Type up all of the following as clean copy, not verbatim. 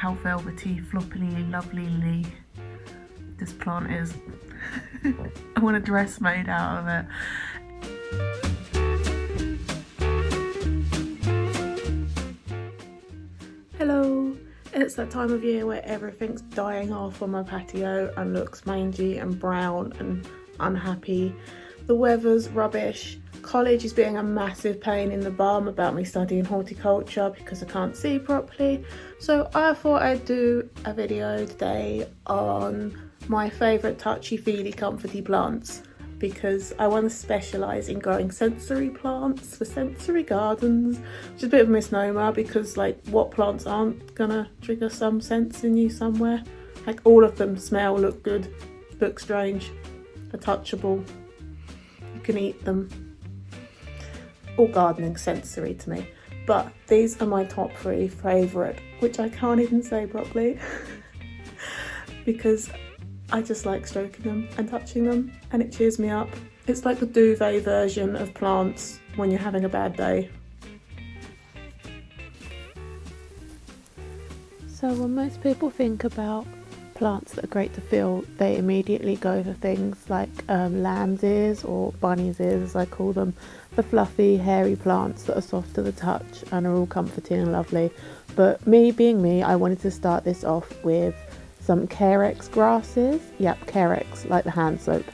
how velvety, floppily, lovelyly this plant is. I want a dress made out of it. Hello! It's that time of year where everything's dying off on my patio and looks mangy and brown and unhappy. The weather's rubbish. College is being a massive pain in the bum about me studying horticulture because I can't see properly. So I thought I'd do a video today on my favourite touchy-feely comforty plants, because I want to specialise in growing sensory plants for sensory gardens, which is a bit of a misnomer because, like, what plants aren't gonna trigger some sense in you somewhere? Like, all of them smell, look good, look strange, are touchable, you can eat them. All gardening sensory to me. But these are my top 3 favourite, which I can't even say properly because I just like stroking them and touching them and it cheers me up. It's like the duvet version of plants when you're having a bad day. So when most people think about plants that are great to feel, they immediately go for things like lamb's ears, or bunny's ears as I call them, the fluffy hairy plants that are soft to the touch and are all comforting and lovely. But me being me, I wanted to start this off with some Carex grasses. Yep, Carex, like the hand soap.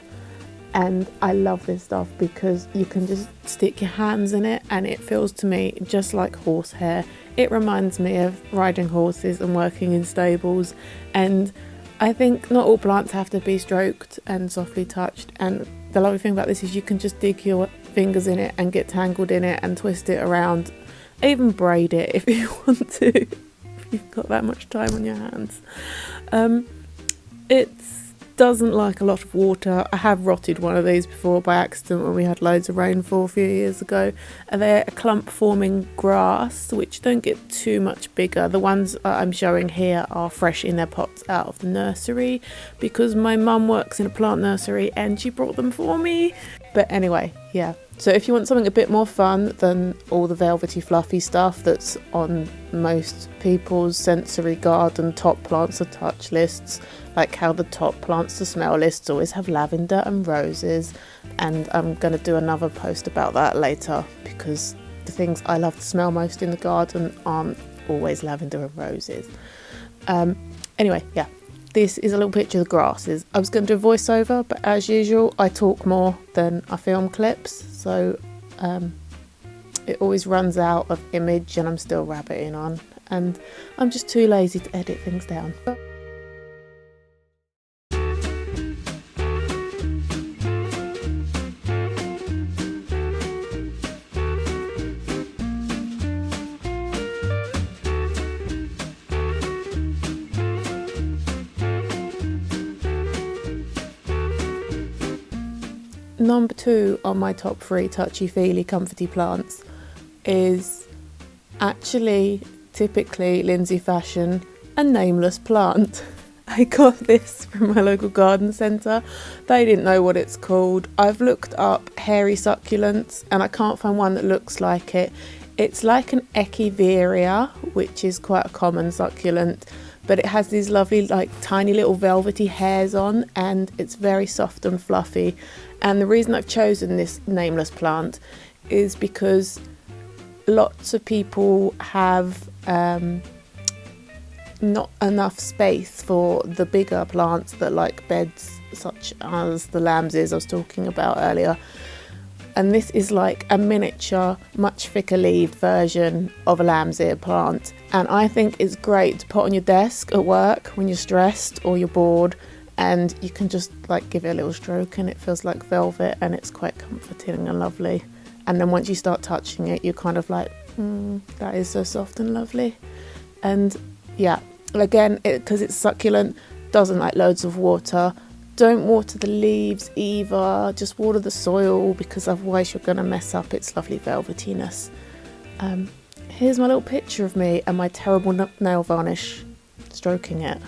And I love this stuff because you can just stick your hands in it and it feels to me just like horsehair. It reminds me of riding horses and working in stables, and I think not all plants have to be stroked and softly touched, and the lovely thing about this is you can just dig your fingers in it and get tangled in it and twist it around, even braid it if you want to, if you've got that much time on your hands. It doesn't like a lot of water. I have rotted one of these before by accident when we had loads of rainfall a few years ago, and they're a clump forming grass which don't get too much bigger. The ones I'm showing here are fresh in their pots out of the nursery because my mum works in a plant nursery and she brought them for me. But anyway, yeah, so if you want something a bit more fun than all the velvety fluffy stuff that's on most people's sensory garden top plants to touch lists, like how the top plants to smell lists always have lavender and roses, and I'm going to do another post about that later because the things I love to smell most in the garden aren't always lavender and roses. Anyway, yeah, this is a little picture of the grasses. I was going to do a voiceover, but as usual I talk more than I film clips, so it always runs out of image and I'm still rabbiting on, and I'm just too lazy to edit things down. Number 2 on my top 3 touchy-feely comforty plants is actually, typically Lindsay fashion, a nameless plant. I got this from my local garden centre. They didn't know what it's called. I've looked up hairy succulents and I can't find one that looks like it. It's like an Echeveria, which is quite a common succulent, but it has these lovely, like, tiny little velvety hairs on, and it's very soft and fluffy. And the reason I've chosen this nameless plant is because lots of people have not enough space for the bigger plants that like beds, such as the lamb's ears I was talking about earlier. And this is like a miniature, much thicker leaved version of a lamb's ear plant. And I think it's great to put on your desk at work when you're stressed or you're bored, and you can just like give it a little stroke and it feels like velvet and it's quite comforting and lovely. And then once you start touching it, you're kind of like, that is so soft and lovely. And yeah, again, because it's succulent, doesn't like loads of water. Don't water the leaves either, just water the soil because otherwise you're going to mess up its lovely velvetiness. Here's my little picture of me and my terrible nail varnish stroking it.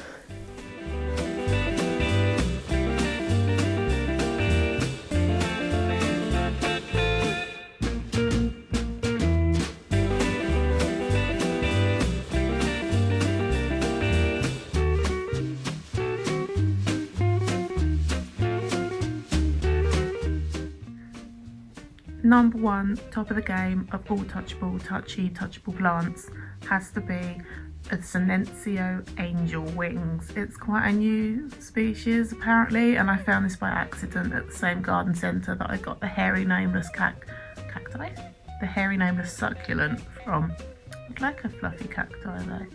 number one, top of the game of all touchable plants has to be a Sencio angel wings. It's quite a new species apparently, and I found this by accident at the same garden centre that I got the hairy nameless cacti? The hairy nameless succulent from. I'd like a fluffy cacti though.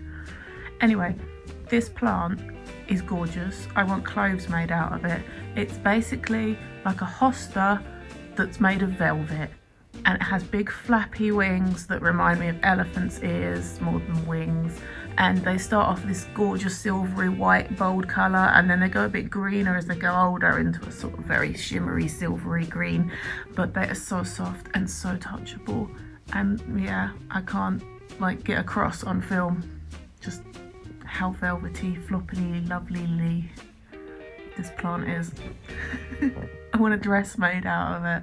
Anyway, this plant is gorgeous. I want clothes made out of it. It's basically like a hosta that's made of velvet, and it has big flappy wings that remind me of elephant's ears more than wings, and they start off this gorgeous silvery white bold colour, and then they go a bit greener as they go older into a sort of very shimmery silvery green, but they are so soft and so touchable. And yeah, I can't like get across on film just how velvety, floppily, lovelyly this plant is. I want a dress made out of it.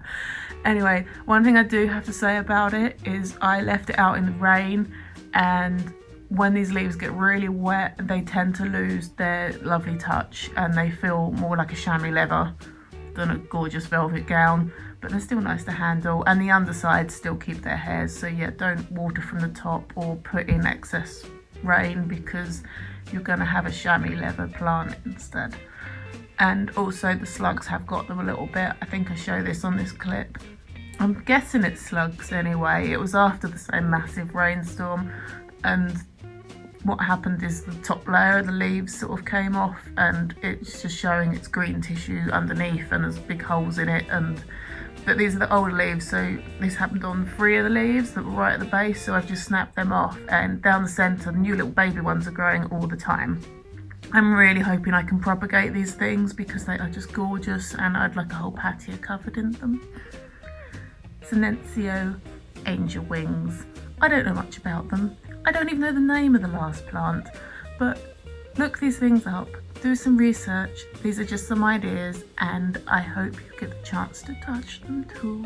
Anyway, one thing I do have to say about it is I left it out in the rain, and when these leaves get really wet, they tend to lose their lovely touch and they feel more like a chamois leather than a gorgeous velvet gown, but they're still nice to handle, and the undersides still keep their hairs. So yeah, don't water from the top or put in excess rain, because you're going to have a chamois leather plant instead. And also the slugs have got them a little bit. I think I show this on this clip. I'm guessing it's slugs anyway. It was after the same massive rainstorm, and what happened is the top layer of the leaves sort of came off, and it's just showing its green tissue underneath, and there's big holes in it. But these are the older leaves, so this happened on 3 of the leaves that were right at the base, so I've just snapped them off, and down the centre the new little baby ones are growing all the time. I'm really hoping I can propagate these things because they are just gorgeous, and I'd like a whole patio covered in them. Sencio angel wings. I don't know much about them. I don't even know the name of the last plant, but look these things up, do some research. These are just some ideas, and I hope you get the chance to touch them too.